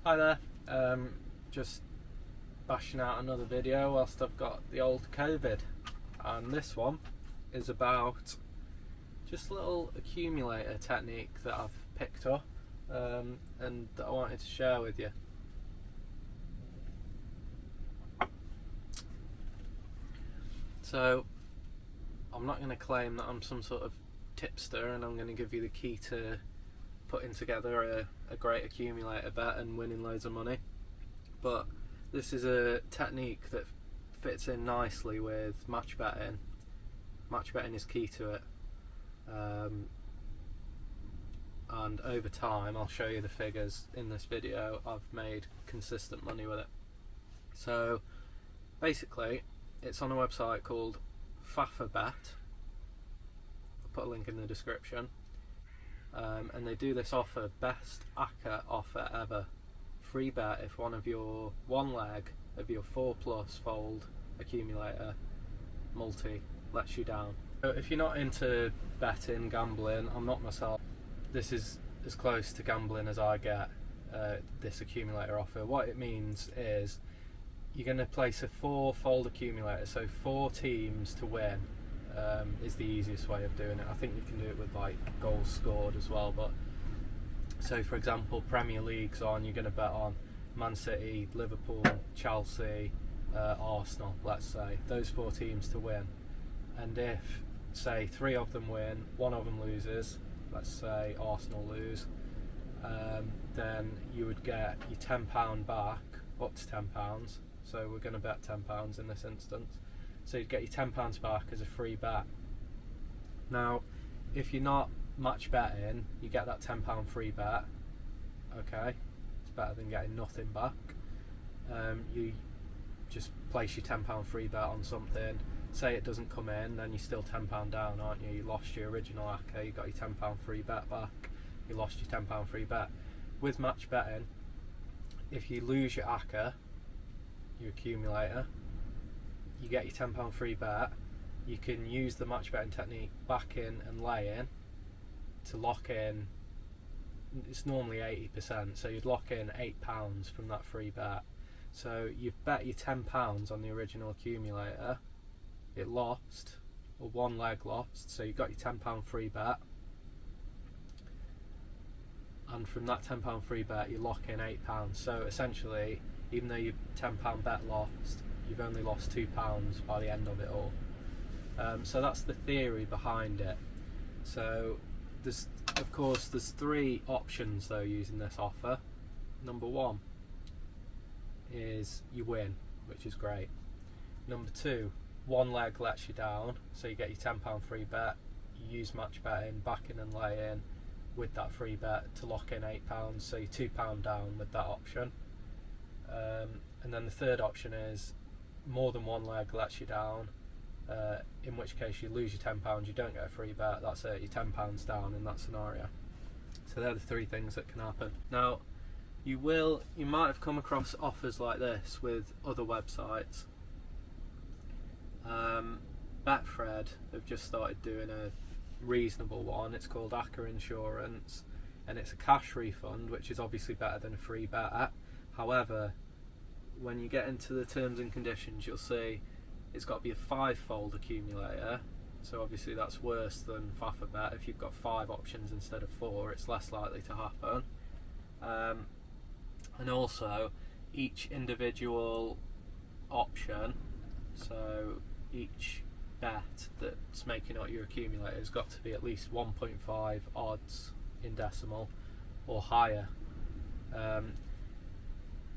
Hi there, just bashing out another video whilst I've got the old COVID, and this one is about just a little accumulator technique that I've picked up and that I wanted to share with you. So I'm not going to claim that I'm some sort of tipster and I'm going to give you the key to putting together a great accumulator bet and winning loads of money, but this is a technique that fits in nicely with match betting. Match betting is key to it, and over time, I'll show you the figures in this video, I've made consistent money with it. So basically it's on a website called Fafabet. I'll put a link in the description. And they do this offer, best Acca Offer Ever. Free bet if one leg of your 4+ fold accumulator multi lets you down. So if you're not into betting, gambling, I'm not myself, this is as close to gambling as I get, this accumulator offer. What it means is you're going to place a 4-fold accumulator, so 4 teams to win. Is the easiest way of doing it. I think you can do it with like goals scored as well, but so for example, Premier League's on, you're going to bet on Man City, Liverpool, Chelsea, Arsenal, let's say, those 4 teams to win. And if say 3 of them win, 1 of them loses, let's say Arsenal lose, then you would get your £10 back, up to £10, so we're going to bet £10 in this instance. So you'd get your £10 back as a free bet. Now, if you're not match betting, you get that £10 free bet. Okay, it's better than getting nothing back. You just place your £10 free bet on something. Say it doesn't come in, then you're still £10 down, aren't you? You lost your original Acca, you got your £10 free bet back. You lost your £10 free bet. With match betting, if you lose your Acca, your accumulator, you get your £10 free bet. You can use the match betting technique, back in and lay in, to lock in. It's normally 80%, so you'd lock in £8 from that free bet. So you've bet your £10 on the original accumulator, it lost, or one leg lost, so you got your £10 free bet, and from that £10 free bet you lock in £8. So essentially, even though your £10 bet lost, you've only lost £2 by the end of it all. So that's the theory behind it. So there's 3 options though using this offer. Number 1 is you win, which is great. Number 2, one leg lets you down, so you get your £10 free bet. You use match betting, back in and lay in with that free bet to lock in £8, so you're £2 down with that option. And then the third option is more than one leg lets you down, in which case you lose your £10, you don't get a free bet, that's it, you're £10 down in that scenario. So they're the 3 things that can happen. Now, you might have come across offers like this with other websites. Betfred have just started doing a reasonable one. It's called Acca Insurance, and it's a cash refund, which is obviously better than a free bet. However, when you get into the terms and conditions, you'll see it's got to be a 5-fold accumulator, so obviously that's worse than Fafabet. If you've got 5 options instead of 4, it's less likely to happen. And also, each individual option, so each bet that's making up your accumulator has got to be at least 1.5 odds in decimal or higher.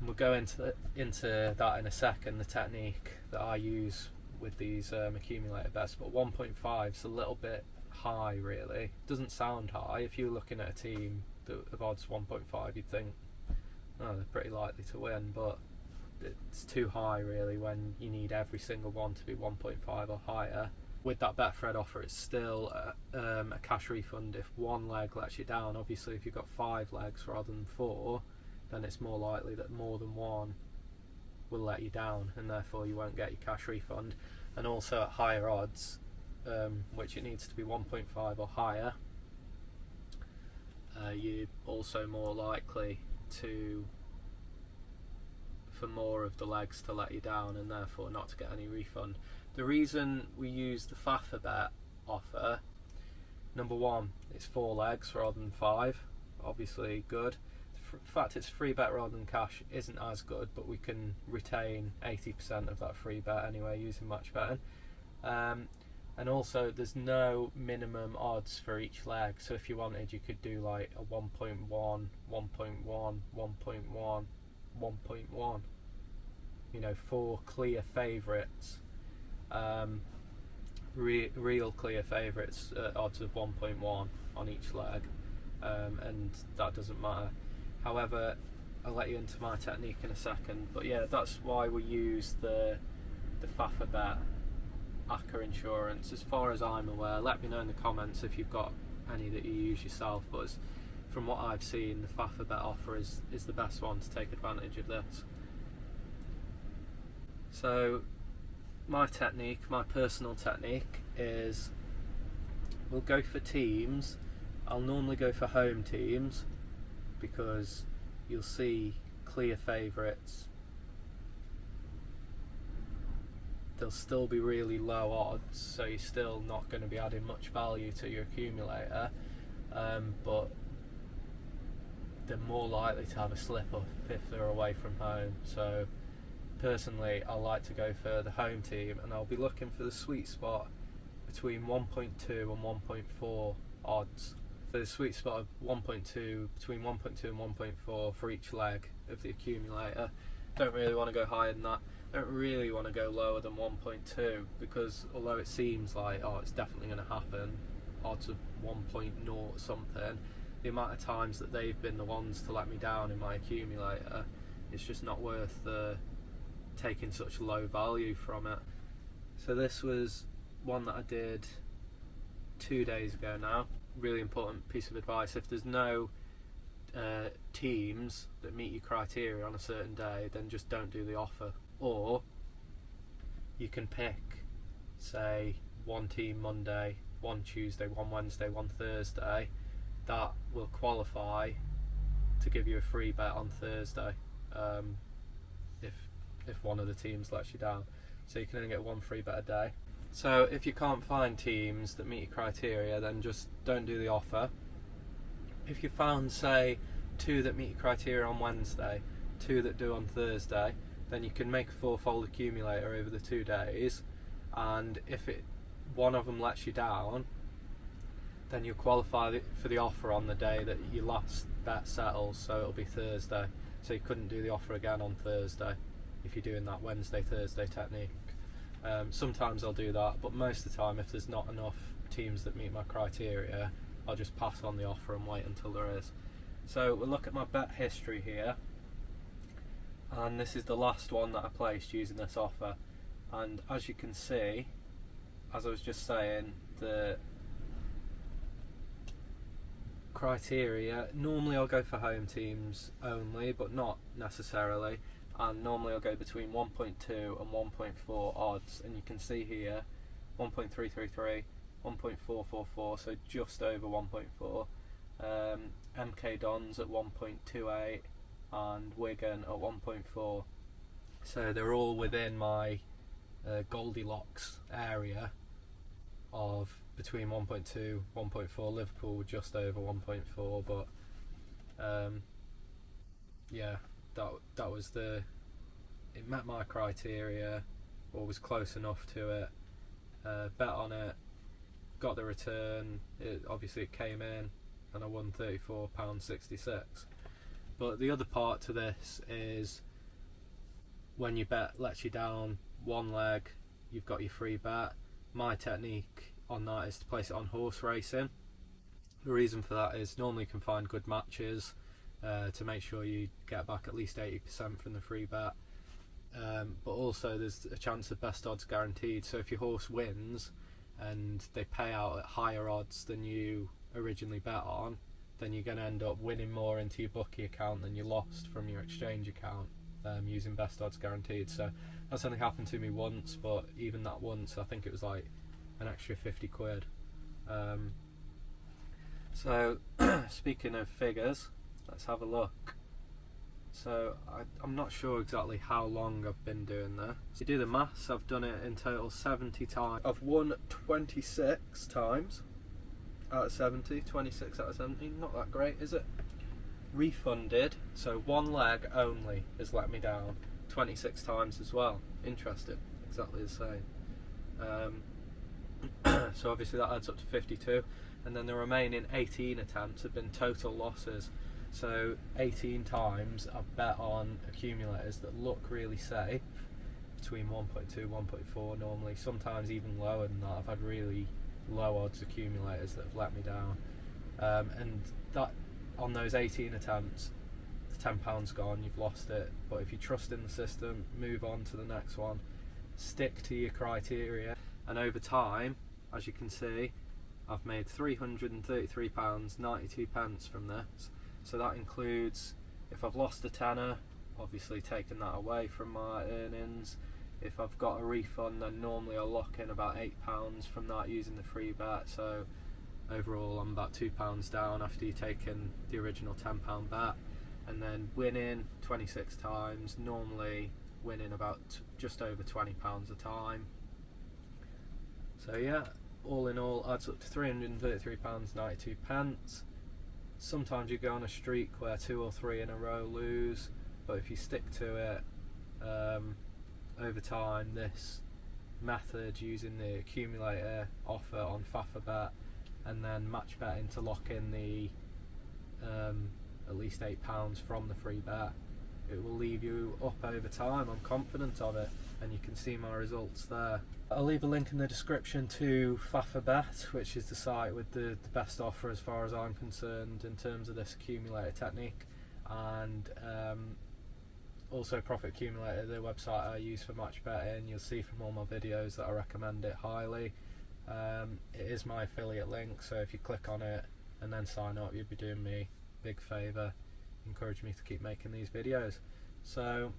We'll go into that in a second, the technique that I use with these accumulator bets, but 1.5 is a little bit high really. It doesn't sound high. If you're looking at a team of odds 1.5, you'd think, oh, they're pretty likely to win, but it's too high really when you need every single one to be 1.5 or higher. With that Betfred offer, it's still a cash refund if one leg lets you down. Obviously if you've got 5 legs rather than 4, then it's more likely that more than one will let you down, and therefore you won't get your cash refund. And also at higher odds, which it needs to be 1.5 or higher, you're also more likely to for more of the legs to let you down and therefore not to get any refund. The reason we use the Fafabet offer, number one, it's 4 legs rather than 5, obviously good. The fact it's free bet rather than cash isn't as good, but we can retain 80% of that free bet anyway using match betting. And also there's no minimum odds for each leg, so if you wanted you could do like a 1.1, 1.1, 1.1, 1.1, you know, 4 clear favourites, real clear favourites at odds of 1.1 on each leg, and that doesn't matter. However, I'll let you into my technique in a second, but yeah, that's why we use the Fafabet Acca insurance. As far as I'm aware, let me know in the comments if you've got any that you use yourself, but from what I've seen, the Fafabet offer is the best one to take advantage of this. So my technique, my personal technique, is we'll go for teams. I'll normally go for home teams because you'll see clear favourites. They'll still be really low odds, so you're still not going to be adding much value to your accumulator, but they're more likely to have a slip up if they're away from home. So personally, I like to go for the home team, and I'll be looking for the sweet spot between 1.2 and 1.4 odds. For the sweet spot of 1.2, between 1.2 and 1.4 for each leg of the accumulator. Don't really want to go higher than that. Don't really want to go lower than 1.2, because although it seems like, oh, it's definitely going to happen, odds of 1.0 something, the amount of times that they've been the ones to let me down in my accumulator, it's just not worth taking such low value from it. So this was one that I did 2 days ago now. Really important piece of advice: if there's no teams that meet your criteria on a certain day, then just don't do the offer. Or you can pick, say, 1 team Monday, 1 Tuesday, 1 Wednesday, 1 Thursday. That will qualify to give you a free bet on Thursday, if one of the teams lets you down. So you can only get 1 free bet a day. So if you can't find teams that meet your criteria, then just don't do the offer. If you found, say, 2 that meet your criteria on Wednesday, 2 that do on Thursday, then you can make a 4-fold accumulator over the 2 days, and if one of them lets you down, then you'll qualify for the offer on the day that your last bet settles, so it'll be Thursday. So you couldn't do the offer again on Thursday if you're doing that Wednesday-Thursday technique. Sometimes I'll do that, but most of the time, if there's not enough teams that meet my criteria, I'll just pass on the offer and wait until there is. So we'll look at my bet history here, and this is the last one that I placed using this offer. And as you can see, as I was just saying, the criteria, normally I'll go for home teams only, but not necessarily, and normally I'll go between 1.2 and 1.4 odds, and you can see here 1.333, 1.444, so just over 1.4, MK Dons at 1.28 and Wigan at 1.4, so they're all within my Goldilocks area of between 1.2, 1.4. Liverpool just over 1.4, but yeah, that was it met my criteria, or was close enough to it. Bet on it, got the return. Obviously it came in, and I won £34.66. But the other part to this is when your bet lets you down one leg, you've got your free bet. My technique on that is to place it on horse racing. The reason for that is normally you can find good matches to make sure you get back at least 80% from the free bet, but also there's a chance of best odds guaranteed. So if your horse wins and they pay out at higher odds than you originally bet on, then you're going to end up winning more into your bookie account than you lost from your exchange account, using best odds guaranteed. So that's only happened to me once, but even that once, I think it was like an extra 50 quid. So speaking of figures, let's have a look. So I'm not sure exactly how long I've been doing this. You do the maths, I've done it in total 70 times. I've won 26 times out of 70, 26 out of 70, not that great, is it? Refunded, so one leg only has let me down 26 times as well. Interesting, exactly the same. So obviously that adds up to 52, and then the remaining 18 attempts have been total losses. So 18 times I've bet on accumulators that look really safe, between 1.2, 1.4 normally, sometimes even lower than that. I've had really low odds accumulators that have let me down, and that on those 18 attempts, the £10 gone, you've lost it. But if you trust in the system, move on to the next one, stick to your criteria, and over time, as you can see, I've made £333.92 from this. So that includes, if I've lost a tenner, obviously taking that away from my earnings. If I've got a refund, then normally I'll lock in about £8 from that using the free bet. So overall I'm about £2 down after you've taken the original £10 bet. And then winning 26 times, normally winning about just over £20 a time. So yeah, all in all adds up to £333.92. Sometimes you go on a streak where 2 or 3 in a row lose, but if you stick to it over time, this method using the accumulator offer on Fafabet and then match betting to lock in the at least £8 from the free bet, it will leave you up over time. I'm confident of it, and you can see my results there. I'll leave a link in the description to Fafabet, which is the site with the best offer as far as I'm concerned in terms of this accumulator technique, and also Profit Accumulator, the website I use for match betting. You'll see from all my videos that I recommend it highly. It is my affiliate link, so if you click on it and then sign up, you'd be doing me a big favour, encourage me to keep making these videos. So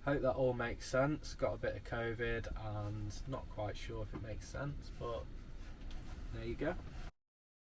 hope that all makes sense. Got a bit of COVID and not quite sure if it makes sense, but there you go.